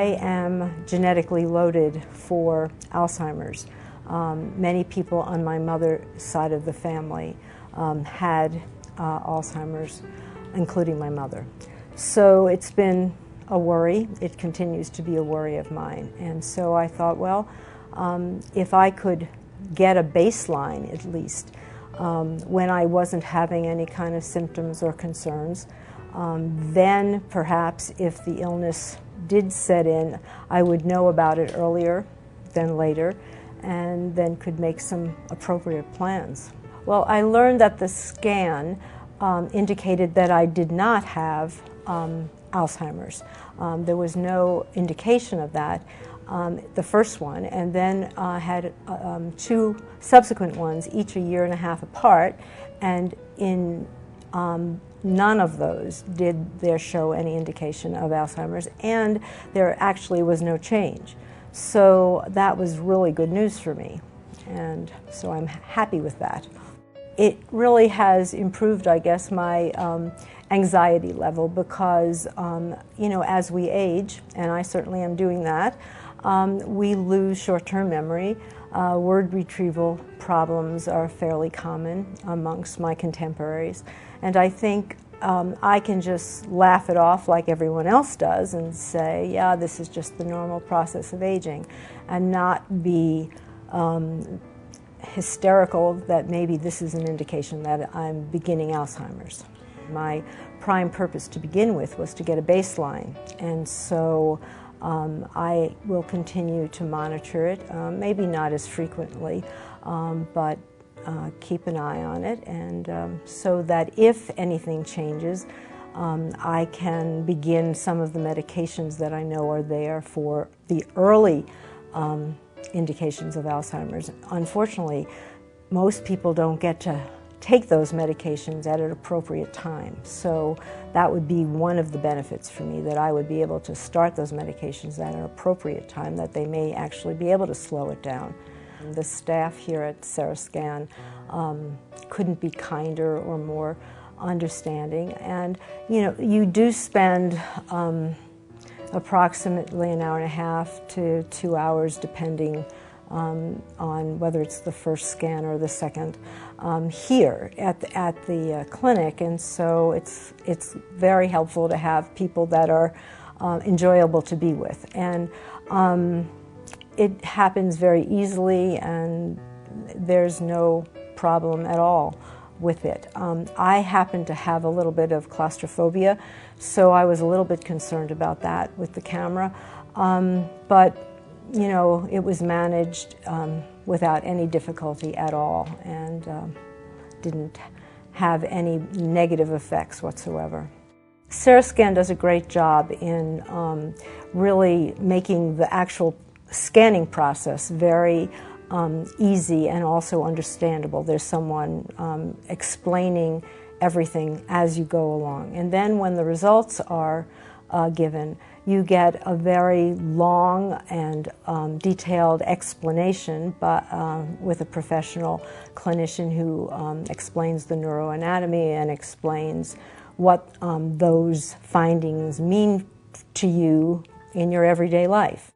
I am genetically loaded for Alzheimer's. Many people on my mother's side of the family had Alzheimer's, including my mother. So it's been a worry. It continues to be a worry of mine. And so I thought, well, if I could get a baseline at least when I wasn't having any kind of symptoms or concerns, then perhaps if the illness did set in, I would know about it earlier than later and then could make some appropriate plans. Well, I learned that the scan indicated that I did not have Alzheimer's. There was no indication of that, the first one, and then I had two subsequent ones, each a year and a half apart, and in none of those did there show any indication of Alzheimer's, and there actually was no change. So that was really good news for me, and so I'm happy with that. It really has improved, I guess, my anxiety level because, you know, as we age, and I certainly am doing that, we lose short-term memory. Word retrieval problems are fairly common amongst my contemporaries, and I think I can just laugh it off like everyone else does and say, yeah, this is just the normal process of aging, and not be hysterical that maybe this is an indication that I'm beginning Alzheimer's. My prime purpose to begin with was to get a baseline, and so I will continue to monitor it, maybe not as frequently, but keep an eye on it, and so that if anything changes, I can begin some of the medications that I know are there for the early indications of Alzheimer's. Unfortunately, most people don't get to take those medications at an appropriate time. So that would be one of the benefits for me, that I would be able to start those medications at an appropriate time, that they may actually be able to slow it down. The staff here at CereScan couldn't be kinder or more understanding. And you know, you do spend approximately an hour and a half to 2 hours, depending on whether it's the first scan or the second, here at the clinic, and so it's very helpful to have people that are enjoyable to be with, and it happens very easily, and there's no problem at all with it. I happen to have a little bit of claustrophobia, so I was a little bit concerned about that with the camera, but you know, it was managed without any difficulty at all, and didn't have any negative effects whatsoever. CereScan does a great job in really making the actual scanning process very easy and also understandable. There's someone explaining everything as you go along. And then when the results are given, you get a very long and detailed explanation with a professional clinician who explains the neuroanatomy and explains what those findings mean to you in your everyday life.